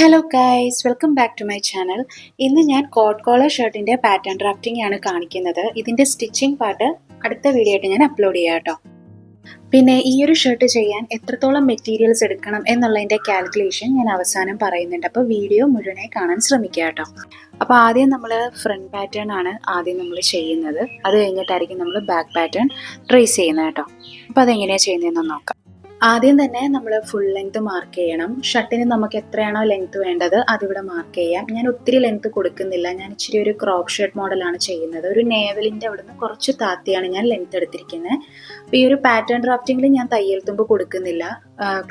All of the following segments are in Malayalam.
Hello guys, welcome back to my channel. ഇന്ന് ഞാൻ കോട്ട് കോളർ ഷർട്ടിൻ്റെ പാറ്റേൺ ഡ്രാഫ്റ്റിംഗ് ആണ് കാണിക്കുന്നത്. ഇതിൻ്റെ സ്റ്റിച്ചിങ് പാർട്ട് അടുത്ത വീഡിയോ ആയിട്ട് ഞാൻ അപ്ലോഡ് ചെയ്യാം കേട്ടോ. പിന്നെ ഈ ഒരു ഷർട്ട് ചെയ്യാൻ എത്രത്തോളം മെറ്റീരിയൽസ് എടുക്കണം എന്നുള്ളതിൻ്റെ കാൽക്കുലേഷൻ ഞാൻ അവസാനം പറയുന്നുണ്ട്. അപ്പോൾ വീഡിയോ മുഴുവനായി കാണാൻ ശ്രമിക്കുക കേട്ടോ. അപ്പോൾ ആദ്യം നമ്മൾ ഫ്രണ്ട് പാറ്റേൺ ആണ് ആദ്യം നമ്മൾ ചെയ്യുന്നത്. അത് കഴിഞ്ഞിട്ടായിരിക്കും നമ്മൾ ബാക്ക് പാറ്റേൺ ട്രേസ് ചെയ്യുന്നത് കേട്ടോ. അപ്പോൾ അതെങ്ങനെയാണ് ചെയ്യുന്നതെന്ന് നോക്കാം. ആദ്യം തന്നെ നമ്മൾ ഫുൾ ലെങ്ത് മാർക്ക് ചെയ്യണം. ഷർട്ടിന് നമുക്ക് എത്രയാണോ ലെങ്ത് വേണ്ടത് അതിവിടെ മാർക്ക് ചെയ്യാം. ഞാൻ ഒത്തിരി ലെങ്ത് കൊടുക്കുന്നില്ല. ഞാൻ ഇച്ചിരി ഒരു ക്രോപ്പ് ഷർട്ട് മോഡലാണ് ചെയ്യുന്നത്. ഒരു നേവലിൻ്റെ അവിടെ നിന്ന് കുറച്ച് താത്തിയാണ് ഞാൻ ലെങ്ത് എടുത്തിരിക്കുന്നത്. അപ്പോൾ ഈ ഒരു പാറ്റേൺ ഡ്രാഫ്റ്റിങ്ങിൽ ഞാൻ തയ്യൽ തുമ്പ് കൊടുക്കുന്നില്ല.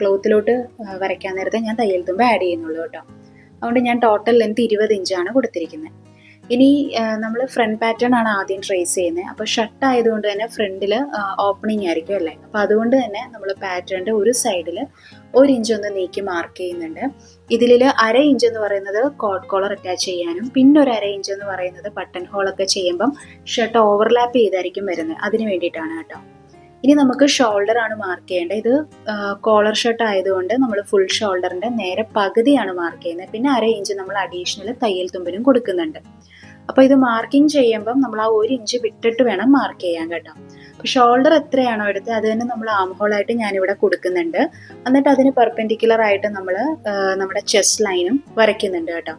ക്ലോത്തിലോട്ട് വരയ്ക്കാൻ നേരത്തെ ഞാൻ തയ്യൽ തുമ്പ് ആഡ് ചെയ്യുന്നുള്ളൂ കേട്ടോ. അതുകൊണ്ട് ഞാൻ ടോട്ടൽ ലെങ്ത് 20 ഇഞ്ചാണ് കൊടുത്തിരിക്കുന്നത്. ഇനി നമ്മൾ ഫ്രണ്ട് പാറ്റേൺ ആണ് ആദ്യം ട്രേസ് ചെയ്യുന്നത്. അപ്പോൾ ഷർട്ട് ആയതുകൊണ്ട് തന്നെ ഫ്രണ്ടിൽ ഓപ്പണിംഗ് ആയിരിക്കും അല്ലേ. അപ്പോൾ അതുകൊണ്ട് തന്നെ നമ്മൾ പാറ്റേണിൻ്റെ ഒരു സൈഡിൽ 1 ഇഞ്ച് ഒന്ന് നീക്കി മാർക്ക് ചെയ്യുന്നുണ്ട്. ഇതിൽ 1/2 ഇഞ്ച് എന്ന് പറയുന്നത് കോട്ട് കോളർ അറ്റാച്ച് ചെയ്യാനും പിന്നെ ഒരു 1/2 ഇഞ്ച് എന്ന് പറയുന്നത് ബട്ടൺ ഹോളൊക്കെ ചെയ്യുമ്പം ഷർട്ട് ഓവർലാപ്പ് ചെയ്തായിരിക്കും വരുന്നത്. അതിന് വേണ്ടിയിട്ടാണ് കേട്ടോ. ഇനി നമുക്ക് ഷോൾഡർ ആണ് മാർക്ക് ചെയ്യേണ്ടത്. ഇത് കോളർ ഷർട്ട് ആയതുകൊണ്ട് നമ്മൾ ഫുൾ ഷോൾഡറിൻ്റെ നേരെ പകുതിയാണ് മാർക്ക് ചെയ്യുന്നത്. പിന്നെ 1/2 ഇഞ്ച് നമ്മൾ അഡീഷണൽ തയ്യൽ തുമ്പിനും കൊടുക്കുന്നുണ്ട്. അപ്പോൾ ഇത് മാർക്കിംഗ് ചെയ്യുമ്പം നമ്മൾ ആ 1 ഇഞ്ച് വിട്ടിട്ട് വേണം മാർക്ക് ചെയ്യാൻ കേട്ടോ. അപ്പോൾ ഷോൾഡർ എത്രയാണോ എടുത്തത് അത് തന്നെ നമ്മൾ ആം ഹോളായിട്ട് ഞാനിവിടെ കൊടുക്കുന്നുണ്ട്. എന്നിട്ട് അതിന് പെർപെൻഡിക്കുലർ ആയിട്ട് നമ്മൾ നമ്മുടെ ചെസ്റ്റ് ലൈനും വരയ്ക്കുന്നുണ്ട് കേട്ടോ.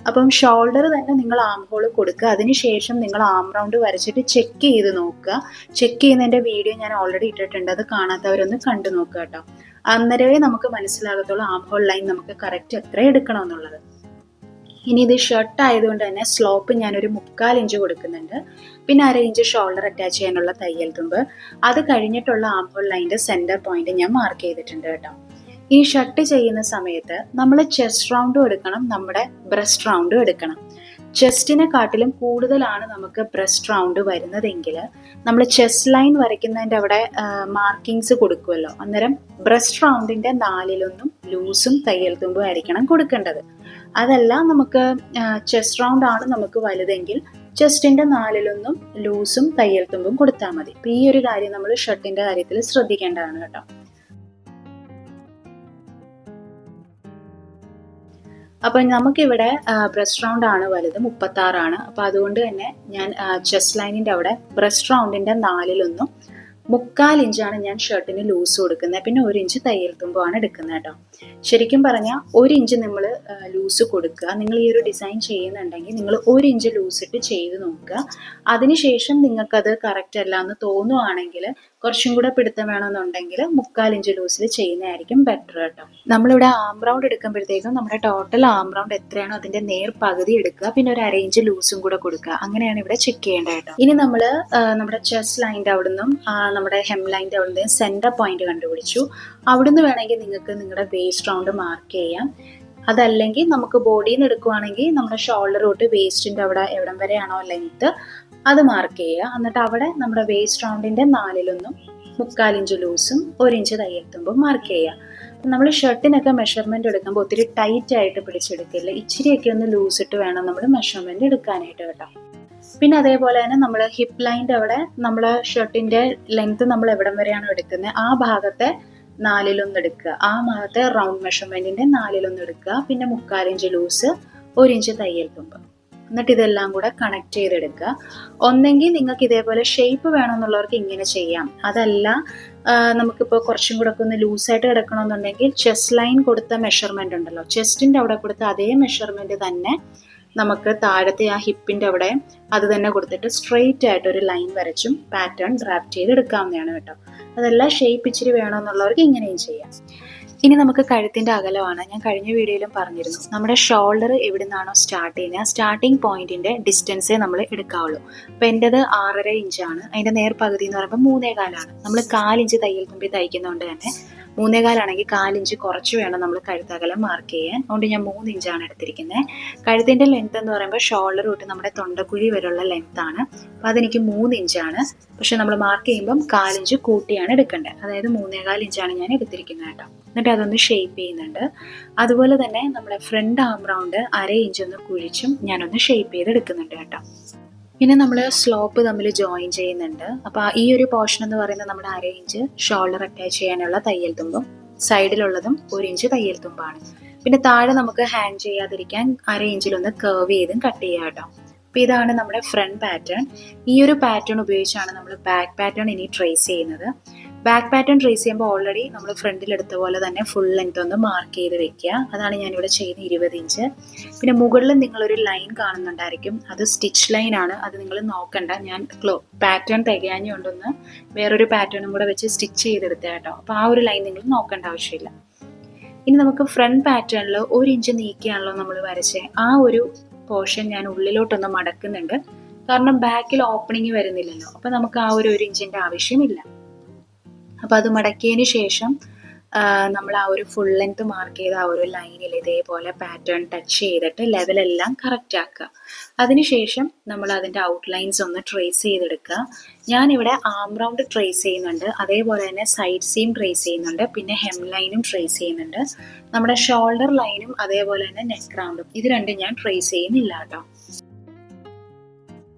അപ്പം ഷോൾഡർ തന്നെ നിങ്ങൾ ആം ഹോൾ കൊടുക്കുക. അതിനുശേഷം നിങ്ങൾ ആം റൗണ്ട് വരച്ചിട്ട് ചെക്ക് ചെയ്ത് നോക്കുക. ചെക്ക് ചെയ്യുന്നതിൻ്റെ വീഡിയോ ഞാൻ ഓൾറെഡി ഇട്ടിട്ടുണ്ട്. അത് കാണാത്തവരൊന്ന് കണ്ടു നോക്കുക കേട്ടോ. അന്നേരമേ നമുക്ക് മനസ്സിലാകത്തുള്ളൂ ആം ഹോൾ ലൈൻ നമുക്ക് കറക്റ്റ് എത്ര എടുക്കണമെന്നുള്ളത്. ഇനി ഇത് ഷർട്ട് ആയതുകൊണ്ട് തന്നെ സ്ലോപ്പ് ഞാനൊരു 3/4 ഇഞ്ച് കൊടുക്കുന്നുണ്ട്. പിന്നെ 1/2 ഇഞ്ച് ഷോൾഡർ അറ്റാച്ച് ചെയ്യാനുള്ള തയ്യൽ തുമ്പ്. അത് കഴിഞ്ഞിട്ടുള്ള ആം ഹോൾ ലൈൻ്റെ സെൻറ്റർ പോയിന്റ് ഞാൻ മാർക്ക് ചെയ്തിട്ടുണ്ട് കേട്ടോ. ഈ ഷർട്ട് ചെയ്യുന്ന സമയത്ത് നമ്മൾ ചെസ്റ്റ് റൗണ്ടും എടുക്കണം, നമ്മുടെ ബ്രസ്റ്റ് റൗണ്ടും എടുക്കണം. ചെസ്റ്റിനെക്കാട്ടിലും കൂടുതലാണ് നമുക്ക് ബ്രസ്റ്റ് റൗണ്ട് വരുന്നതെങ്കിൽ നമ്മൾ ചെസ്റ്റ് ലൈൻ വരയ്ക്കുന്നതിൻ്റെ അവിടെ മാർക്കിങ്സ് കൊടുക്കുമല്ലോ. അന്നേരം ബ്രസ്റ്റ് റൗണ്ടിൻ്റെ 4/1 ലൂസും തയ്യൽ തുമ്പും ആയിരിക്കണം കൊടുക്കേണ്ടത്. അതല്ല നമുക്ക് ചെസ്റ്റ് റൗണ്ട് ആണ് നമുക്ക് വലുതെങ്കിൽ ചെസ്റ്റിൻ്റെ 4/1 ലൂസും തയ്യൽ തുമ്പും കൊടുത്താൽ മതി. അപ്പം ഈ ഒരു കാര്യം നമ്മൾ ഷർട്ടിൻ്റെ കാര്യത്തിൽ ശ്രദ്ധിക്കേണ്ടതാണ് കേട്ടോ. അപ്പം നമുക്കിവിടെ ബ്രസ്റ്റ് റൗണ്ട് ആണ് വലുത്, 36 ആണ്. അപ്പോൾ അതുകൊണ്ട് തന്നെ ഞാൻ ചെസ്റ്റ് ലൈനിൻ്റെ അവിടെ ബ്രസ്റ്റ് റൗണ്ടിൻ്റെ 4/1 3/4 ഇഞ്ചാണ് ഞാൻ ഷർട്ടിന് ലൂസ് കൊടുക്കുന്നത്. പിന്നെ 1 ഇഞ്ച് തയ്യൽ തുമ്പുമാണ് എടുക്കുന്നത് കേട്ടോ. ശരിക്കും പറഞ്ഞാൽ 1 ഇഞ്ച് നമ്മൾ ലൂസ് കൊടുക്കുക. നിങ്ങൾ ഈ ഒരു ഡിസൈൻ ചെയ്യുന്നുണ്ടെങ്കിൽ നിങ്ങൾ 1 ഇഞ്ച് ലൂസ് ഇട്ട് ചെയ്ത് നോക്കുക. അതിനുശേഷം നിങ്ങൾക്കത് കറക്റ്റ് അല്ല എന്ന് തോന്നുവാണെങ്കിൽ കുറച്ചും കൂടെ പിടുത്തം വേണമെന്നുണ്ടെങ്കിൽ 3/4 ഇഞ്ച് ലൂസിൽ ചെയ്യുന്നതായിരിക്കും ബെറ്റർ കേട്ടോ. നമ്മളിവിടെ ആം റൗണ്ട് എടുക്കുമ്പോഴത്തേക്കും നമ്മുടെ ടോട്ടൽ ആം റൗണ്ട് എത്രയാണോ അതിൻ്റെ നേർ പകുതി എടുക്കുക. പിന്നെ ഒരു 1/2 ഇഞ്ച് ലൂസും കൂടെ കൊടുക്കുക. അങ്ങനെയാണ് ഇവിടെ ചെക്ക് ചെയ്യേണ്ടത് കേട്ടോ. ഇനി നമ്മൾ നമ്മുടെ ചെസ്റ്റ് ലൈൻ്റെ അവിടെ നിന്നും നമ്മുടെ ഹെം ലൈൻ്റെ അവിടെ നിന്ന് സെൻറ്റർ പോയിന്റ് കണ്ടുപിടിച്ചു. അവിടുന്ന് വേണമെങ്കിൽ നിങ്ങൾക്ക് നിങ്ങളുടെ വേസ്റ്റ് റൗണ്ട് മാർക്ക് ചെയ്യാം. അതല്ലെങ്കിൽ നമുക്ക് ബോഡിയിൽ നിന്ന് എടുക്കുവാണെങ്കിൽ നമ്മുടെ ഷോൾഡർ തൊട്ട് വേസ്റ്റിൻ്റെ അവിടെ എവിടം വരെയാണോ ലെങ്ത്ത് അത് മാർക്ക് ചെയ്യുക. എന്നിട്ട് അവിടെ നമ്മുടെ വേസ്റ്റ് റൗണ്ടിൻ്റെ 4/1 3/4 ഇഞ്ച് ലൂസും 1 ഇഞ്ച് തയ്യൽ തുമ്പും മാർക്ക് ചെയ്യുക. നമ്മൾ ഷർട്ടിനൊക്കെ മെഷർമെൻറ്റ് എടുക്കുമ്പോൾ ഒത്തിരി ടൈറ്റ് ആയിട്ട് പിടിച്ചെടുക്കില്ല. ഇച്ചിരിയൊക്കെ ഒന്ന് ലൂസ് ഇട്ട് വേണം നമ്മൾ മെഷർമെൻറ്റ് എടുക്കാനായിട്ട് കേട്ടോ. പിന്നെ അതേപോലെ തന്നെ നമ്മൾ ഹിപ്പ് ലൈൻ്റെ അവിടെ നമ്മൾ ഷർട്ടിൻ്റെ ലെങ്ത്ത് നമ്മൾ എവിടം വരെയാണോ എടുക്കുന്നത് ആ ഭാഗത്തെ 4/1 എടുക്കുക. ആ ഭാഗത്തെ റൗണ്ട് മെഷർമെൻറ്റിൻ്റെ 4/1 എടുക്കുക. പിന്നെ 3/4 ഇഞ്ച് ലൂസ് 1 ഇഞ്ച് തയ്യൽ തുമ്പ്. എന്നിട്ട് ഇതെല്ലാം കൂടെ കണക്ട് ചെയ്തെടുക്കുക. ഒന്നെങ്കിൽ നിങ്ങൾക്ക് ഇതേപോലെ ഷേപ്പ് വേണമെന്നുള്ളവർക്ക് ഇങ്ങനെ ചെയ്യാം. അതല്ല നമുക്കിപ്പോൾ കുറച്ചും കൂടെ ഒക്കെ ഒന്ന് ലൂസായിട്ട് കിടക്കണമെന്നുണ്ടെങ്കിൽ ചെസ്റ്റ് ലൈൻ കൊടുത്ത മെഷർമെൻ്റ് ഉണ്ടല്ലോ, ചെസ്റ്റിൻ്റെ അവിടെ കൊടുത്ത അതേ മെഷർമെൻറ്റ് തന്നെ നമുക്ക് താഴത്തെ ആ ഹിപ്പിൻ്റെ അവിടെ അത് തന്നെ കൊടുത്തിട്ട് സ്ട്രെയിറ്റ് ആയിട്ട് ഒരു ലൈൻ വരച്ചും പാറ്റേൺ ഡ്രാഫ്റ്റ് ചെയ്ത് എടുക്കാവുന്നതാണ് കേട്ടോ. അതല്ല ഷേപ്പ് ഇച്ചിരി വേണമെന്നുള്ളവർക്ക് ഇങ്ങനെയും ചെയ്യാം. ഇനി നമുക്ക് കഴുത്തിൻ്റെ അകലമാണ്. ഞാൻ കഴിഞ്ഞ വീഡിയോയിലും പറഞ്ഞിരുന്നു, നമ്മുടെ ഷോൾഡർ എവിടെ നിന്നാണോ സ്റ്റാർട്ട് ചെയ്യുന്നത് ആ സ്റ്റാർട്ടിങ് പോയിന്റിൻ്റെ ഡിസ്റ്റൻസേ നമ്മൾ എടുക്കാവുള്ളൂ. അപ്പോൾ എൻ്റെത് 6.5 ഇഞ്ചാണ്. അതിൻ്റെ നേർ പകുതി എന്ന് പറയുമ്പോൾ 3.25 നമ്മൾ 4 ഇഞ്ച് തയ്യൽ തുമ്പി തയ്ക്കുന്നതുകൊണ്ട് തന്നെ 3.25 ആണെങ്കിൽ 4 ഇഞ്ച് കുറച്ച് വേണം നമ്മൾ കഴുത്തകലം മാർക്ക് ചെയ്യാൻ. അതുകൊണ്ട് ഞാൻ 3 ഇഞ്ചാണ് എടുത്തിരിക്കുന്നത്. കഴുത്തിൻ്റെ ലെങ്ത് എന്ന് പറയുമ്പോൾ ഷോൾഡർ തൊട്ട് നമ്മുടെ തൊണ്ടക്കുഴി വരെയുള്ള ലെങ്ത്താണ്. അപ്പോൾ അതെനിക്ക് 3 ഇഞ്ചാണ്. പക്ഷെ നമ്മൾ മാർക്ക് ചെയ്യുമ്പം 4 ഇഞ്ച് കൂട്ടിയാണ് എടുക്കേണ്ടത്. അതായത് 3.25 ഇഞ്ചാണ് ഞാൻ എടുത്തിരിക്കുന്നത് കേട്ടോ. എന്നിട്ട് അതൊന്ന് ഷേപ്പ് ചെയ്യുന്നുണ്ട്. അതുപോലെ തന്നെ നമ്മുടെ ഫ്രണ്ട് ആം റൗണ്ട് 1/2 ഇഞ്ച് ഒന്ന് കുഴിച്ചും ഞാനൊന്ന് ഷേപ്പ് ചെയ്ത് എടുക്കുന്നുണ്ട് കേട്ടോ. പിന്നെ നമ്മൾ സ്ലോപ്പ് തമ്മിൽ ജോയിൻ ചെയ്യുന്നുണ്ട്. അപ്പോൾ ഈ ഒരു പോർഷൻ എന്ന് പറയുന്നത് നമ്മുടെ 1/2 ഇഞ്ച് ഷോൾഡർ അറ്റാച്ച് ചെയ്യാനുള്ള തയ്യൽ തുമ്പും സൈഡിലുള്ളതും 1 ഇഞ്ച് തയ്യൽ തുമ്പാണ്. പിന്നെ താഴെ നമുക്ക് ഹാങ് ചെയ്യാതിരിക്കാൻ 1/2 ഇഞ്ചിലൊന്ന് കർവ് ചെയ്തും കട്ട് ചെയ്യാം കേട്ടോ. അപ്പോൾ ഇതാണ് നമ്മുടെ ഫ്രണ്ട് പാറ്റേൺ. ഈ ഒരു പാറ്റേൺ ഉപയോഗിച്ചാണ് നമ്മൾ ബാക്ക് പാറ്റേൺ ഇനി ട്രേസ് ചെയ്യുന്നത്. ബാക്ക് പാറ്റേൺ ട്രേസ് ചെയ്യുമ്പോൾ ഓൾറെഡി നമ്മൾ ഫ്രണ്ടിൽ എടുത്ത പോലെ തന്നെ ഫുൾ ലെങ്ത് ഒന്ന് മാർക്ക് ചെയ്ത് വെക്കുക. അതാണ് ഞാനിവിടെ ചെയ്യുന്ന 20 ഇഞ്ച്. പിന്നെ മുകളിൽ നിങ്ങളൊരു ലൈൻ കാണുന്നുണ്ടായിരിക്കും, അത് സ്റ്റിച്ച് ലൈൻ ആണ്. അത് നിങ്ങൾ നോക്കണ്ട, ഞാൻ പാറ്റേൺ തികയാഞ്ഞുകൊണ്ടൊന്ന് വേറൊരു പാറ്റേണും കൂടെ വെച്ച് സ്റ്റിച്ച് ചെയ്തെടുത്ത കേട്ടോ. അപ്പോൾ ആ ഒരു ലൈൻ നിങ്ങൾ നോക്കേണ്ട ആവശ്യമില്ല. ഇനി നമുക്ക് ഫ്രണ്ട് പാറ്റേണിൽ 1 ഇഞ്ച് നീക്കിയാണല്ലോ നമ്മൾ വരച്ചേ, ആ ഒരു പോർഷൻ ഞാൻ ഉള്ളിലോട്ടൊന്ന് മടക്കുന്നുണ്ട്. കാരണം ബാക്കിൽ ഓപ്പണിങ് വരുന്നില്ലല്ലോ, അപ്പോൾ നമുക്ക് ആ ഒരു 1 ഇഞ്ചിൻ്റെ ആവശ്യമില്ല. അപ്പോൾ അത് മടക്കിയതിന് ശേഷം നമ്മൾ ആ ഒരു ഫുൾ ലെങ്ത് മാർക്ക് ചെയ്ത ആ ഒരു ലൈനിൽ ഇതേപോലെ പാറ്റേൺ ടച്ച് ചെയ്തിട്ട് ലെവലെല്ലാം കറക്റ്റ് ആക്കുക. അതിനുശേഷം നമ്മൾ അതിൻ്റെ ഔട്ട്ലൈൻസ് ഒന്ന് ട്രേസ് ചെയ്തെടുക്കുക. ഞാനിവിടെ ആം റൗണ്ട് ട്രേസ് ചെയ്യുന്നുണ്ട്, അതേപോലെ തന്നെ സൈഡ് സീം ട്രേസ് ചെയ്യുന്നുണ്ട്, പിന്നെ ഹെം ലൈനും ട്രേസ് ചെയ്യുന്നുണ്ട്. നമ്മുടെ ഷോൾഡർ ലൈനും അതേപോലെ തന്നെ നെക്ക് റൗണ്ടും ഇത് രണ്ടും ഞാൻ ട്രേസ് ചെയ്യുന്നില്ല കേട്ടോ.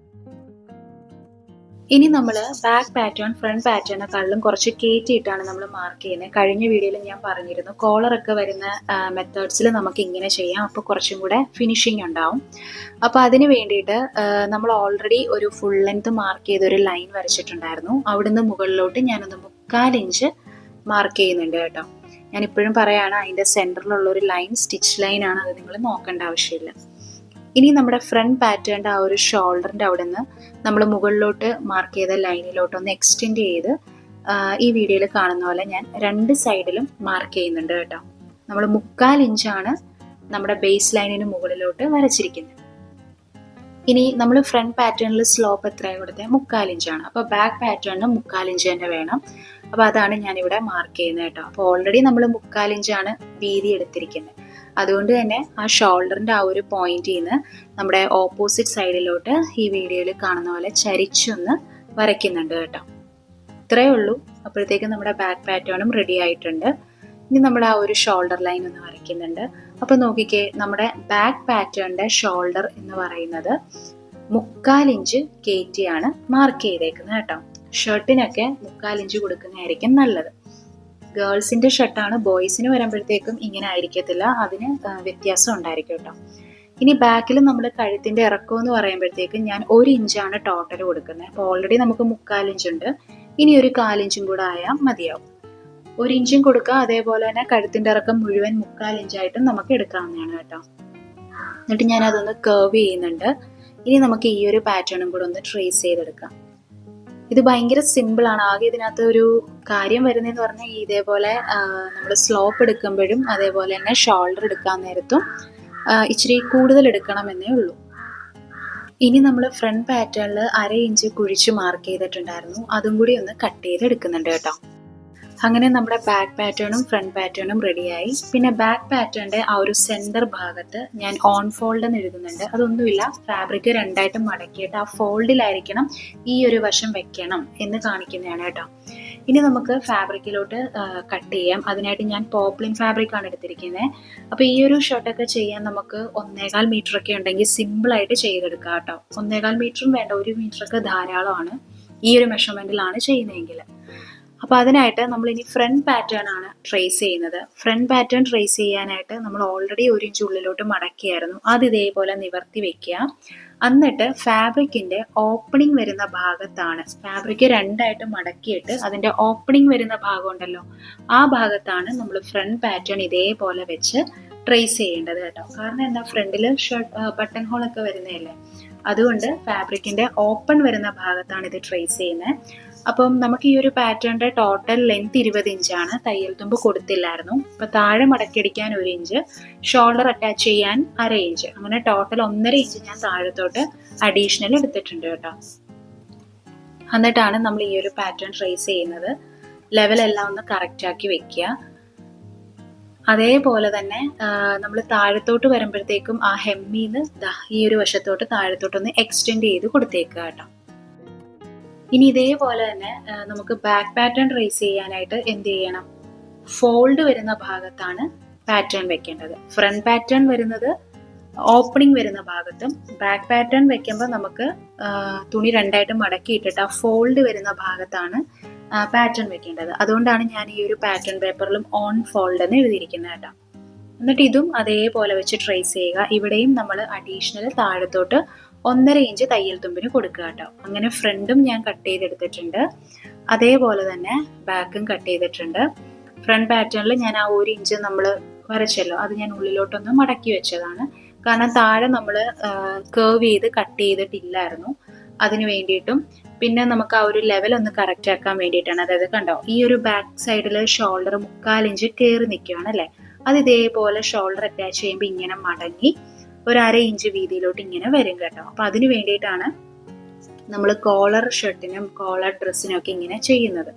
ഇനി നമ്മൾ ബാക്ക് പാറ്റേൺ ഫ്രണ്ട് പാറ്റേണിനെക്കാളും കുറച്ച് കയറ്റിയിട്ടാണ് നമ്മൾ മാർക്ക് ചെയ്യുന്നത്. കഴിഞ്ഞ വീഡിയോയിൽ ഞാൻ പറഞ്ഞിരുന്നു കോളറൊക്കെ വരുന്ന മെത്തേഡ്സിൽ നമുക്ക് ഇങ്ങനെ ചെയ്യാം, അപ്പോൾ കുറച്ചും കൂടെ ഫിനിഷിങ് ഉണ്ടാവും. അപ്പോൾ അതിന് വേണ്ടിയിട്ട് നമ്മൾ ഓൾറെഡി ഒരു ഫുൾ ലെങ്ത് മാർക്ക് ചെയ്തൊരു ലൈൻ വരച്ചിട്ടുണ്ടായിരുന്നു. അവിടുന്ന് മുകളിലോട്ട് ഞാനൊന്ന് 1/4 ഇഞ്ച് മാർക്ക് ചെയ്യുന്നുണ്ട് കേട്ടോ. ഞാനിപ്പോഴും പറയുകയാണ്, അതിൻ്റെ സെൻറ്ററിലുള്ള ഒരു ലൈൻ സ്റ്റിച്ച് ലൈനാണ്, അത് നിങ്ങൾ നോക്കേണ്ട ആവശ്യമില്ല. ഇനി നമ്മുടെ ഫ്രണ്ട് പാറ്റേണിൻ്റെ ആ ഒരു ഷോൾഡറിൻ്റെ അവിടെ നിന്ന് നമ്മൾ മുകളിലോട്ട് മാർക്ക് ചെയ്ത ലൈനിലോട്ടൊന്ന് എക്സ്റ്റെൻഡ് ചെയ്ത് ഈ വീഡിയോയിൽ കാണുന്ന പോലെ ഞാൻ 2 സൈഡിലും മാർക്ക് ചെയ്യുന്നുണ്ട് കേട്ടോ. നമ്മൾ 1/4 ഇഞ്ചാണ് നമ്മുടെ ബേസ് ലൈനിന് മുകളിലോട്ട് വരച്ചിരിക്കുന്നത്. ഇനി നമ്മൾ ഫ്രണ്ട് പാറ്റേണിൽ സ്ലോപ്പ് എത്രയാണ് കൊടുത്തത്? 1/4 ഇഞ്ചാണ്. അപ്പോൾ ബാക്ക് പാറ്റേണിന് 1/4 ഇഞ്ച് തന്നെ വേണം. അപ്പോൾ അതാണ് ഞാനിവിടെ മാർക്ക് ചെയ്യുന്നത് കേട്ടോ. അപ്പോൾ ഓൾറെഡി നമ്മൾ 1/4 ഇഞ്ചാണ് വീതി എടുത്തിരിക്കുന്നത്. അതുകൊണ്ട് തന്നെ ആ ഷോൾഡറിൻ്റെ ആ ഒരു പോയിന്റിൽ നിന്ന് നമ്മുടെ ഓപ്പോസിറ്റ് സൈഡിലോട്ട് ഈ വീഡിയോയിൽ കാണുന്ന പോലെ ചരിച്ചൊന്ന് വരയ്ക്കുന്നുണ്ട് കേട്ടോ. ഇത്രയേ ഉള്ളൂ. അപ്പോഴത്തേക്കും നമ്മുടെ ബാക്ക് പാറ്റേണും റെഡി ആയിട്ടുണ്ട്. ഇനി നമ്മൾ ആ ഒരു ഷോൾഡർ ലൈൻ ഒന്ന് വരയ്ക്കുന്നുണ്ട്. അപ്പോൾ നോക്കിക്കേ, നമ്മുടെ ബാക്ക് പാറ്റേണിൻ്റെ ഷോൾഡർ എന്ന് പറയുന്നത് 1/4 ഇഞ്ച് കയറ്റിയാണ് മാർക്ക് ചെയ്തേക്കുന്നത് കേട്ടോ. ഷർട്ടിനൊക്കെ 1/4 ഇഞ്ച് കൊടുക്കുന്നതായിരിക്കും നല്ലത്. ഗേൾസിൻ്റെ ഷർട്ടാണ്, ബോയ്സിന് വരുമ്പോഴത്തേക്കും ഇങ്ങനെ ആയിരിക്കത്തില്ല, അതിന് വ്യത്യാസം ഉണ്ടായിരിക്കും കേട്ടോ. ഇനി ബാക്കിൽ നമ്മൾ കഴുത്തിൻ്റെ ഇറക്കം എന്ന് പറയുമ്പോഴത്തേക്കും ഞാൻ 1 ഇഞ്ചാണ് ടോട്ടൽ കൊടുക്കുന്നത്. അപ്പോൾ ഓൾറെഡി നമുക്ക് 1/4 ഇഞ്ചുണ്ട്, ഇനി ഒരു 1/4 ഇഞ്ചും കൂടെ ആയാൽ മതിയാവും. 1 ഇഞ്ചും കൊടുക്കുക, അതേപോലെ തന്നെ കഴുത്തിൻ്റെ ഇറക്കം മുഴുവൻ 1/4 ഇഞ്ചായിട്ടും നമുക്ക് എടുക്കാവുന്നതാണ് കേട്ടോ. എന്നിട്ട് ഞാൻ അതൊന്ന് കർവ് ചെയ്യുന്നുണ്ട്. ഇനി നമുക്ക് ഈ ഒരു പാറ്റേണും കൂടെ ഒന്ന് ട്രേസ് ചെയ്തെടുക്കാം. ഇത് ഭയങ്കര സിമ്പിളാണ്. ആകെ ഇതിനകത്ത് ഒരു കാര്യം വരുന്നതെന്ന് പറഞ്ഞാൽ ഇതേപോലെ നമ്മൾ സ്ലോപ്പ് എടുക്കുമ്പോഴും അതേപോലെ തന്നെ ഷോൾഡർ എടുക്കാൻ നേരത്തും ഇച്ചിരി കൂടുതൽ എടുക്കണമെന്നേ ഉള്ളൂ. ഇനി നമ്മൾ ഫ്രണ്ട് പാറ്റേണിൽ 1/2 ഇഞ്ച് കുഴിച്ച് മാർക്ക് ചെയ്തിട്ടുണ്ടായിരുന്നു, അതും കൂടി ഒന്ന് കട്ട് ചെയ്ത് എടുക്കുന്നുണ്ട് കേട്ടോ. അങ്ങനെ നമ്മുടെ ബാക്ക് പാറ്റേണും ഫ്രണ്ട് പാറ്റേണും റെഡിയായി. പിന്നെ ബാക്ക് പാറ്റേണിൻ്റെ ആ ഒരു സെൻറ്റർ ഭാഗത്ത് ഞാൻ ഓൺ ഫോൾഡ് എന്ന് എഴുതുന്നുണ്ട്. അതൊന്നുമില്ല, ഫാബ്രിക് 2ആയിട്ട് മടക്കിയിട്ട് ആ ഫോൾഡിലായിരിക്കണം ഈ ഒരു വശം വെക്കണം എന്ന് കാണിക്കുന്നതാണ് കേട്ടോ. ഇനി നമുക്ക് ഫാബ്രിക്കിലോട്ട് കട്ട് ചെയ്യാം. അതിനായിട്ട് ഞാൻ പോപ്ലിൻ ഫാബ്രിക്കാണ് എടുത്തിരിക്കുന്നത്. അപ്പോൾ ഈ ഒരു ഷർട്ടൊക്കെ ചെയ്യാൻ നമുക്ക് 1.25 മീറ്ററൊക്കെ ഉണ്ടെങ്കിൽ സിമ്പിളായിട്ട് ചെയ്തെടുക്കാം കേട്ടോ. 1.25 മീറ്ററും വേണ്ട, 1 മീറ്ററൊക്കെ ധാരാളമാണ് ഈ ഒരു മെഷർമെൻറ്റിലാണ് ചെയ്യുന്നതെങ്കിൽ. അപ്പോൾ അതിനായിട്ട് നമ്മളിനി ഫ്രണ്ട് പാറ്റേൺ ആണ് ട്രേസ് ചെയ്യുന്നത്. ഫ്രണ്ട് പാറ്റേൺ ട്രേസ് ചെയ്യാനായിട്ട് നമ്മൾ ഓൾറെഡി 1 ഇഞ്ച് ഉള്ളിലോട്ട് മടക്കിയായിരുന്നു, അത് ഇതേപോലെ നിവർത്തി വെക്കുക. എന്നിട്ട് ഫാബ്രിക്കിൻ്റെ ഓപ്പണിംഗ് വരുന്ന ഭാഗത്താണ്, ഫാബ്രിക് 2ആയിട്ട് മടക്കിയിട്ട് അതിൻ്റെ ഓപ്പണിംഗ് വരുന്ന ഭാഗം ഉണ്ടല്ലോ, ആ ഭാഗത്താണ് നമ്മൾ ഫ്രണ്ട് പാറ്റേൺ ഇതേപോലെ വെച്ച് ട്രേസ് ചെയ്യേണ്ടത് കേട്ടോ. കാരണം എന്താ, ഫ്രണ്ടിൽ ഷർട്ട് ബട്ടൺ ഹോളൊക്കെ വരുന്നതല്ലേ, അതുകൊണ്ട് ഫാബ്രിക്കിൻ്റെ ഓപ്പൺ വരുന്ന ഭാഗത്താണ് ഇത് ട്രേസ് ചെയ്യുന്നത്. അപ്പം നമുക്ക് ഈ ഒരു പാറ്റേണിൻ്റെ ടോട്ടൽ ലെങ്ത് 20 ഇഞ്ചാണ്. തയ്യൽ തുമ്പ് കൊടുത്തില്ലായിരുന്നു. അപ്പോൾ താഴെ മടക്കിയടിക്കാൻ 1 ഇഞ്ച്, ഷോൾഡർ അറ്റാച്ച് ചെയ്യാൻ 1/2 ഇഞ്ച്, അങ്ങനെ ടോട്ടൽ 1.5 ഇഞ്ച് ഞാൻ താഴത്തോട്ട് അഡീഷണൽ എടുത്തിട്ടുണ്ട് കേട്ടോ. എന്നിട്ടാണ് നമ്മൾ ഈ ഒരു പാറ്റേൺ ട്രേസ് ചെയ്യുന്നത്. ലെവലെല്ലാം ഒന്ന് കറക്റ്റാക്കി വെക്കുക. അതേപോലെ തന്നെ നമ്മൾ താഴത്തോട്ട് വരുമ്പോഴത്തേക്കും ആ ഹെമ്മിന്ന് ഈ ഒരു വശത്തോട്ട് താഴത്തോട്ടൊന്ന് എക്സ്റ്റെൻഡ് ചെയ്ത് കൊടുത്തേക്കുക കേട്ടോ. ഇനി ഇതേപോലെ തന്നെ നമുക്ക് ബാക്ക് പാറ്റേൺ ട്രേസ് ചെയ്യാനായിട്ട് എന്ത് ചെയ്യണം, ഫോൾഡ് വരുന്ന ഭാഗത്താണ് പാറ്റേൺ വെക്കേണ്ടത്. ഫ്രണ്ട് പാറ്റേൺ വരുന്നത് ഓപ്പണിംഗ് വരുന്ന ഭാഗത്തും, ബാക്ക് പാറ്റേൺ വെക്കുമ്പോൾ നമുക്ക് തുണി 2ആയിട്ട് മടക്കിയിട്ടിട്ട് ആ ഫോൾഡ് വരുന്ന ഭാഗത്താണ് പാറ്റേൺ വെക്കേണ്ടത്. അതുകൊണ്ടാണ് ഞാൻ ഈ ഒരു പാറ്റേൺ പേപ്പറിലും ഓൺ ഫോൾഡ് എന്ന് എഴുതിയിരിക്കുന്നത് കേട്ടോ. എന്നിട്ട് ഇതും അതേപോലെ വെച്ച് ട്രേസ് ചെയ്യുക. ഇവിടെയും നമ്മൾ അഡീഷണൽ താഴത്തോട്ട് 1.5 ഇഞ്ച് തയ്യൽ തുമ്പിന് കൊടുക്കുക കേട്ടോ. അങ്ങനെ ഫ്രണ്ടും ഞാൻ കട്ട് ചെയ്തെടുത്തിട്ടുണ്ട്, അതേപോലെ തന്നെ ബാക്കും കട്ട് ചെയ്തിട്ടുണ്ട്. ഫ്രണ്ട് പാറ്റേണിൽ ഞാൻ ആ 1 ഇഞ്ച് നമ്മൾ വരച്ചല്ലോ, അത് ഞാൻ ഉള്ളിലോട്ടൊന്ന് മടക്കി വെച്ചതാണ്. കാരണം താഴെ നമ്മൾ കേർവ് ചെയ്ത് കട്ട് ചെയ്തിട്ടില്ലായിരുന്നു, അതിന് വേണ്ടിയിട്ടും പിന്നെ നമുക്ക് ആ ഒരു ലെവൽ ഒന്ന് കറക്റ്റ് ആക്കാൻ വേണ്ടിയിട്ടാണ്. അതായത് കണ്ടോ, ഈ ഒരു ബാക്ക് സൈഡിൽ ഷോൾഡർ 3/4 ഇഞ്ച് കയറി നിൽക്കുകയാണ് അല്ലേ. അത് ഇതേപോലെ ഷോൾഡർ അറ്റാച്ച് ചെയ്യുമ്പോൾ ഇങ്ങനെ മടങ്ങി ഒരു 1/2 ഇഞ്ച് വീതിയിലോട്ട് ഇങ്ങനെ വരും കേട്ടോ. അപ്പം അതിന് വേണ്ടിയിട്ടാണ് നമ്മൾ കോളർ ഷർട്ടിനും കോളർ ഡ്രസ്സിനും ഒക്കെ ഇങ്ങനെ ചെയ്യുന്നത്.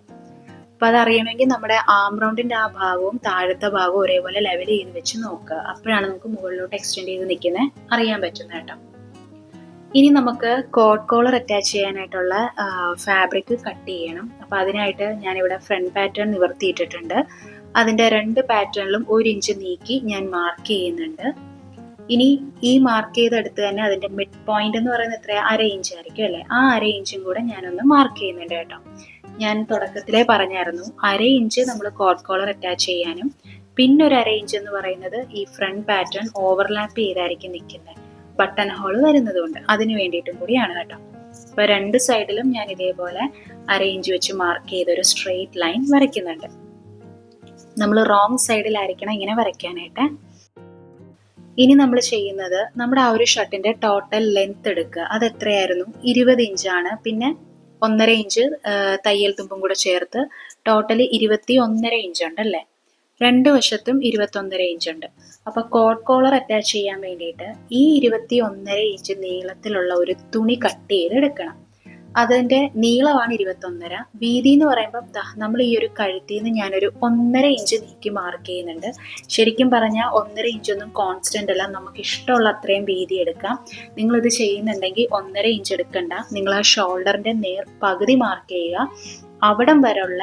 അപ്പം അതറിയണമെങ്കിൽ നമ്മുടെ ആം റൗണ്ടിൻ്റെ ആ ഭാഗവും താഴത്തെ ഭാഗവും ഒരേപോലെ ലെവൽ ചെയ്ത് വെച്ച് നോക്കുക. അപ്പോഴാണ് നമുക്ക് മുകളിലോട്ട് എക്സ്റ്റെൻഡ് ചെയ്ത് നിൽക്കുന്നത് അറിയാൻ പറ്റുന്നത് കേട്ടോ. ഇനി നമുക്ക് കോട്ട് കോളർ അറ്റാച്ച് ചെയ്യാനായിട്ടുള്ള ഫാബ്രിക് കട്ട് ചെയ്യണം. അപ്പം അതിനായിട്ട് ഞാനിവിടെ ഫ്രണ്ട് പാറ്റേൺ നിവർത്തിയിട്ടിട്ടുണ്ട്. അതിൻ്റെ 2 പാറ്റേണിലും 1 ഇഞ്ച് നീക്കി ഞാൻ മാർക്ക് ചെയ്യുന്നുണ്ട്. ഇനി ഈ മാർക്ക് ചെയ്തെടുത്ത് തന്നെ അതിൻ്റെ മിഡ് പോയിന്റ് എന്ന് പറയുന്നത് എത്രയാണ്, 1/2 ഇഞ്ച് ആയിരിക്കും അല്ലേ. ആ 1/2 ഇഞ്ചും കൂടെ ഞാനൊന്ന് മാർക്ക് ചെയ്യുന്നുണ്ട് കേട്ടോ. ഞാൻ തുടക്കത്തിലേ പറഞ്ഞായിരുന്നു 1/2 ഇഞ്ച് നമ്മൾ കോട്ട് കോളർ അറ്റാച്ച് ചെയ്യാനും പിന്നെ ഒരു 1/2 ഇഞ്ച് എന്ന് പറയുന്നത് ഈ ഫ്രണ്ട് പാറ്റേൺ ഓവർലാപ്പ് ചെയ്തായിരിക്കും നിൽക്കുന്നത്, ബട്ടൺ ഹോൾ വരുന്നത് കൊണ്ട്. അതിന് വേണ്ടിയിട്ടും കൂടിയാണ് കേട്ടോ. അപ്പോൾ 2 സൈഡിലും ഞാൻ ഇതേപോലെ 1/2 ഇഞ്ച് വെച്ച് മാർക്ക് ചെയ്തൊരു സ്ട്രെയിറ്റ് ലൈൻ വരയ്ക്കുന്നുണ്ട്. നമ്മൾ റോങ് സൈഡിലായിരിക്കണം ഇങ്ങനെ വരയ്ക്കാനായിട്ട്. ഇനി നമ്മൾ ചെയ്യുന്നത് നമ്മുടെ ആ ഒരു ഷർട്ടിന്റെ ടോട്ടൽ ലെങ്ത് എടുക്കുക. അത് എത്രയായിരുന്നു, 20 ഇഞ്ചാണ്. പിന്നെ 1.5 ഇഞ്ച് തയ്യൽ തുമ്പും കൂടെ ചേർത്ത് ടോട്ടൽ 21.5 ഇഞ്ച് ഉണ്ടല്ലേ. 2 വശത്തും 21.5 ഇഞ്ച് ഉണ്ട്. അപ്പോൾ കോട്ട് കോളർ അറ്റാച്ച് ചെയ്യാൻ വേണ്ടിയിട്ട് ഈ 21.5 ഇഞ്ച് നീളത്തിലുള്ള ഒരു തുണി കട്ട് ചെയ്ത് എടുക്കണം. അതിൻ്റെ നീളമാണ് 21.5. വീതി എന്ന് പറയുമ്പോൾ നമ്മൾ ഈ ഒരു കഴുത്തിൽ നിന്ന് ഞാനൊരു 1.5 ഇഞ്ച് നീക്കി മാർക്ക് ചെയ്യുന്നുണ്ട്. ശരിക്കും പറഞ്ഞാൽ 1.5 ഇഞ്ചൊന്നും കോൺസ്റ്റൻ്റ് അല്ല, നമുക്ക് ഇഷ്ടമുള്ള അത്രയും വീതി എടുക്കാം. നിങ്ങളിത് ചെയ്യുന്നുണ്ടെങ്കിൽ 1.5 ഇഞ്ച് എടുക്കണ്ട, നിങ്ങൾ ആ ഷോൾഡറിൻ്റെ പകുതി മാർക്ക് ചെയ്യുക. അവിടം വരെയുള്ള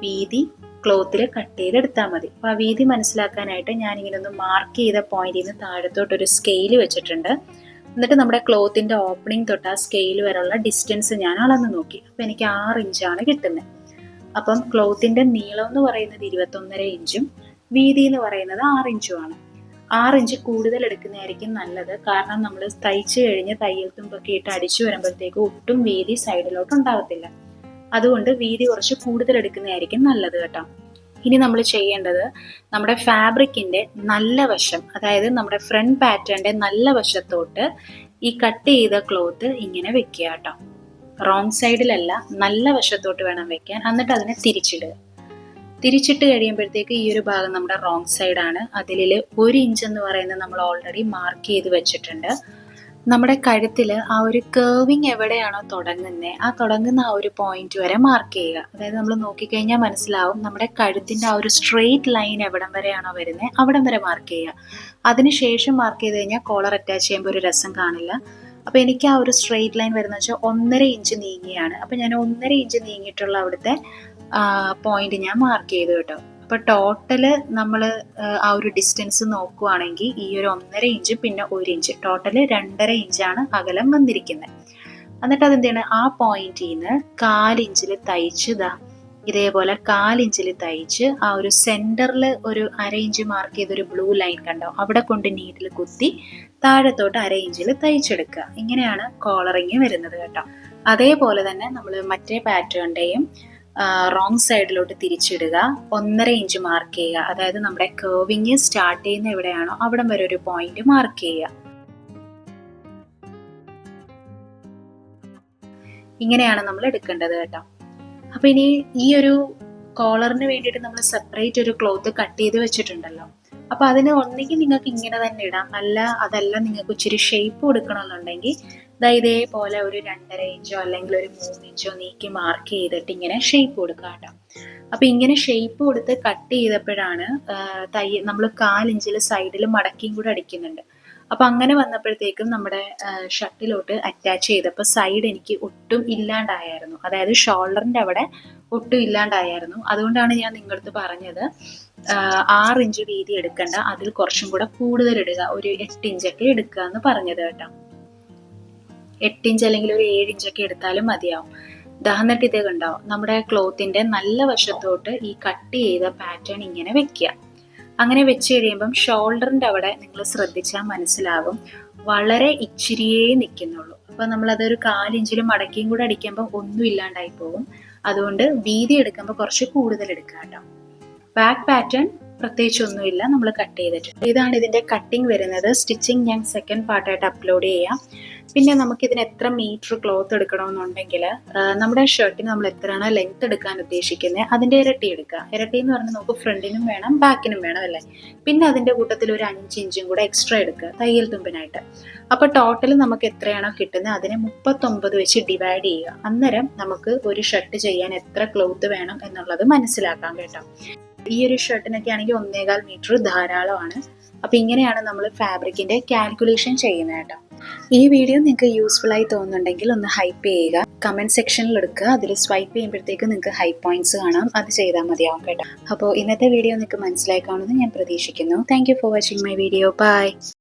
വീതി ക്ലോത്തിൽ കട്ട് ചെയ്തെടുത്താൽ മതി. അപ്പോൾ ആ വീതി മനസ്സിലാക്കാനായിട്ട് ഞാനിങ്ങനെ ഒന്ന് മാർക്ക് ചെയ്ത പോയിന്റിൽ നിന്ന് താഴത്തോട്ടൊരു സ്കെയിൽ വെച്ചിട്ടുണ്ട്. എന്നിട്ട് നമ്മുടെ ക്ലോത്തിൻ്റെ ഓപ്പണിംഗ് തൊട്ട് ആ സ്കെയിൽ വരെയുള്ള ഡിസ്റ്റൻസ് ഞാൻ അളന്ന് നോക്കി. അപ്പം എനിക്ക് 6 ഇഞ്ചാണ് കിട്ടുന്നത്. അപ്പം ക്ലോത്തിൻ്റെ നീളം എന്ന് പറയുന്നത് 21.5 ഇഞ്ചും വീതി എന്ന് പറയുന്നത് 6 ഇഞ്ചുമാണ്. 6 ഇഞ്ച് കൂടുതൽ എടുക്കുന്നതായിരിക്കും നല്ലത്. കാരണം നമ്മൾ തയ്ച്ച് കഴിഞ്ഞ് തയ്യൽ തുമ്പൊക്കെ ഇട്ട് അടിച്ചു വരുമ്പോഴത്തേക്ക് ഒട്ടും വീതി സൈഡിലോട്ട് ഉണ്ടാകത്തില്ല. അതുകൊണ്ട് വീതി കുറച്ച് കൂടുതൽ എടുക്കുന്നതായിരിക്കും നല്ലത് കേട്ടോ. ഇനി നമ്മൾ ചെയ്യേണ്ടത് നമ്മുടെ ഫാബ്രിക്കിൻ്റെ നല്ല വശം, അതായത് നമ്മുടെ ഫ്രണ്ട് പാറ്റേണിൻ്റെ നല്ല വശത്തോട്ട് ഈ കട്ട് ചെയ്ത ക്ലോത്ത് ഇങ്ങനെ വെക്കുക കേട്ടോ. റോങ് സൈഡിലല്ല, നല്ല വശത്തോട്ട് വേണം വെക്കാൻ. എന്നിട്ട് അതിനെ തിരിച്ചിടുക. തിരിച്ചിട്ട് കഴിയുമ്പോഴത്തേക്ക് ഈ ഒരു ഭാഗം നമ്മുടെ റോങ് സൈഡാണ്. അതിൽ 1 ഇഞ്ച് എന്ന് പറയുന്നത് നമ്മൾ ഓൾറെഡി മാർക്ക് ചെയ്ത് വെച്ചിട്ടുണ്ട്. നമ്മുടെ കഴുത്തിൽ ആ ഒരു കേർവിങ് എവിടെയാണോ തുടങ്ങുന്നത്, ആ തുടങ്ങുന്ന ആ ഒരു പോയിന്റ് വരെ മാർക്ക് ചെയ്യുക. അതായത് നമ്മൾ നോക്കിക്കഴിഞ്ഞാൽ മനസ്സിലാവും നമ്മുടെ കഴുത്തിൻ്റെ ആ ഒരു സ്ട്രെയിറ്റ് ലൈൻ എവിടം വരെയാണോ വരുന്നത് അവിടം വരെ മാർക്ക് ചെയ്യുക. അതിനുശേഷം മാർക്ക് ചെയ്ത് കഴിഞ്ഞാൽ കോളർ അറ്റാച്ച് ചെയ്യുമ്പോൾ ഒരു രസം കാണില്ല. അപ്പോൾ എനിക്ക് ആ ഒരു സ്ട്രെയിറ്റ് ലൈൻ വരുന്നത് വെച്ചാൽ 1.5 ഇഞ്ച് നീങ്ങിയാണ്. അപ്പോൾ ഞാൻ 1.5 ഇഞ്ച് നീങ്ങിയിട്ടുള്ള അവിടുത്തെ പോയിന്റ് ഞാൻ മാർക്ക് ചെയ്തു കേട്ടോ. അപ്പോൾ ടോട്ടല് നമ്മൾ ആ ഒരു ഡിസ്റ്റൻസ് നോക്കുവാണെങ്കിൽ ഈ ഒരു 1.5 ഇഞ്ച് പിന്നെ 1 ഇഞ്ച് ടോട്ടല് 2.5 ഇഞ്ചാണ് അകലം വന്നിരിക്കുന്നത്. എന്നിട്ട് അതെന്താണ്, ആ പോയിന്റിൽ നിന്ന് 1/4 ഇഞ്ചിൽ തയ്ച്ച് ഇതേപോലെ 1/4 ഇഞ്ചിൽ തയ്ച്ച് ആ ഒരു സെന്ററിൽ ഒരു 1/2 ഇഞ്ച് മാർക്ക് ചെയ്തൊരു ബ്ലൂ ലൈൻ കണ്ടോ, അവിടെ കൊണ്ട് നീഡിൽ കുത്തി താഴത്തോട്ട് 1/2 ഇഞ്ചിൽ തയ്ച്ചെടുക്കുക. ഇങ്ങനെയാണ് കോളറിങ് വരുന്നത് കേട്ടോ. അതേപോലെ തന്നെ നമ്മൾ മറ്റേ പാറ്റേണിൻ്റെയും റോങ് സൈഡിലോട്ട് തിരിച്ചിടുക. 1.5 ഇഞ്ച് മാർക്ക് ചെയ്യുക. അതായത് നമ്മുടെ കേർവിങ് സ്റ്റാർട്ട് ചെയ്യുന്ന എവിടെയാണോ അവിടം വരെ ഒരു പോയിന്റ് മാർക്ക് ചെയ്യുക. ഇങ്ങനെയാണ് നമ്മൾ എടുക്കേണ്ടത് കേട്ടോ. അപ്പൊ ഇനി ഈ ഒരു കോളറിന് വേണ്ടിയിട്ട് നമ്മൾ സെപ്പറേറ്റ് ഒരു ക്ലോത്ത് കട്ട് ചെയ്ത് വെച്ചിട്ടുണ്ടല്ലോ. അപ്പൊ അതിന് ഒന്നെങ്കിൽ നിങ്ങൾക്ക് ഇങ്ങനെ തന്നെ ഇടാം, അതല്ല നിങ്ങൾക്ക് ഇച്ചിരി ഷേപ്പ് കൊടുക്കണമെന്നുണ്ടെങ്കിൽ ഇതേപോലെ ഒരു 2.5 ഇഞ്ചോ അല്ലെങ്കിൽ ഒരു 3 ഇഞ്ചോ നീക്കി മാർക്ക് ചെയ്തിട്ട് ഇങ്ങനെ ഷേപ്പ് കൊടുക്കുക കേട്ടോ. അപ്പൊ ഇങ്ങനെ ഷേപ്പ് കൊടുത്ത് കട്ട് ചെയ്തപ്പോഴാണ് നമ്മൾ 1/4 ഇഞ്ചിൽ സൈഡിൽ മടക്കിയും കൂടെ അടിക്കുന്നുണ്ട്. അപ്പൊ അങ്ങനെ വന്നപ്പോഴത്തേക്കും നമ്മുടെ ഷർട്ടിലോട്ട് അറ്റാച്ച് ചെയ്തപ്പോൾ സൈഡ് എനിക്ക് ഒട്ടും ഇല്ലാണ്ടായിരുന്നു. അതായത് ഷോൾഡറിന്റെ അവിടെ ഒട്ടും ഇല്ലാണ്ടായിരുന്നു. അതുകൊണ്ടാണ് ഞാൻ നിങ്ങളടുത്ത് പറഞ്ഞത് 6 ഇഞ്ച് വീതി എടുക്കണ്ട, അതിൽ കുറച്ചും കൂടെ കൂടുതൽ ഇടുക, ഒരു 8 ഇഞ്ചൊക്കെ എടുക്കുക എന്ന് പറഞ്ഞത് കേട്ടോ. 8 ഇഞ്ച് അല്ലെങ്കിൽ ഒരു 7 ഇഞ്ചൊക്കെ എടുത്താലും മതിയാവും. എന്നിട്ട് ഇത് കണ്ടോ, നമ്മുടെ ക്ലോത്തിന്റെ നല്ല വശത്തോട്ട് ഈ കട്ട് ചെയ്ത പാറ്റേൺ ഇങ്ങനെ വെക്കുക. അങ്ങനെ വെച്ച് കഴിയുമ്പം ഷോൾഡറിൻ്റെ അവിടെ നിങ്ങൾ ശ്രദ്ധിച്ചാൽ മനസ്സിലാകും വളരെ ഇച്ചിരിയേ നിൽക്കുന്നുള്ളൂ. അപ്പോൾ നമ്മളതൊരു 1/4 ഇഞ്ചിലും മടക്കിയും കൂടെ അടിക്കുമ്പോൾ ഒന്നും ഇല്ലാണ്ടായി പോകും. അതുകൊണ്ട് വീതി എടുക്കുമ്പോൾ കുറച്ച് കൂടുതൽ എടുക്കുക കേട്ടോ. ബാക്ക് പാറ്റേൺ പ്രത്യേകിച്ചൊന്നുമില്ല, നമ്മൾ കട്ട് ചെയ്തിട്ടുണ്ട്. ഇതാണ് ഇതിൻ്റെ കട്ടിങ് വരുന്നത്. സ്റ്റിച്ചിങ് ഞാൻ സെക്കൻഡ് പാർട്ടായിട്ട് അപ്ലോഡ് ചെയ്യാം. പിന്നെ നമുക്കിതിന് എത്ര മീറ്റർ ക്ലോത്ത് എടുക്കണമെന്നുണ്ടെങ്കിൽ നമ്മുടെ ഷർട്ടിന് നമ്മൾ എത്രയാണോ ലെങ്ത് എടുക്കാൻ ഉദ്ദേശിക്കുന്നത് അതിൻ്റെ ഇരട്ടി എടുക്കുക. ഇരട്ടി എന്ന് പറഞ്ഞാൽ നമുക്ക് ഫ്രണ്ടിനും വേണം ബാക്കിനും വേണം അല്ലേ. പിന്നെ അതിൻ്റെ കൂട്ടത്തിൽ ഒരു 5 ഇഞ്ചും കൂടെ എക്സ്ട്രാ എടുക്കുക തയ്യൽ തുമ്പിനായിട്ട്. അപ്പോൾ ടോട്ടൽ നമുക്ക് എത്രയാണോ കിട്ടുന്നത് അതിനെ 39 വെച്ച് ഡിവൈഡ് ചെയ്യുക. അന്നേരം നമുക്ക് ഒരു ഷർട്ട് ചെയ്യാൻ എത്ര ക്ലോത്ത് വേണം എന്നുള്ളത് മനസ്സിലാക്കാം കേട്ടോ. ഈ ഒരു ഷർട്ടിനൊക്കെ ആണെങ്കിൽ 1.25 മീറ്റർ ധാരാളമാണ്. അപ്പോൾ ഇങ്ങനെയാണ് നമ്മൾ ഫാബ്രിക്കിൻ്റെ കാൽക്കുലേഷൻ ചെയ്യുന്നത് കേട്ടോ. ഈ വീഡിയോ നിങ്ങൾക്ക് യൂസ്ഫുൾ ആയി തോന്നുന്നുണ്ടെങ്കിൽ ഒന്ന് ഹൈപ്പ് ചെയ്യുക. കമൻറ്റ് സെക്ഷനിൽ എടുക്കുക. അതിൽ സ്വൈപ്പ് ചെയ്യുമ്പോഴത്തേക്ക് നിങ്ങൾക്ക് ഹൈ പോയിന്റ്സ് കാണാം. അത് ചെയ്താൽ മതിയാവും കേട്ടോ. അപ്പോൾ ഇന്നത്തെ വീഡിയോ നിങ്ങൾക്ക് മനസ്സിലായി കാണുമെന്ന് ഞാൻ പ്രതീക്ഷിക്കുന്നു. Thank you for watching my video. By.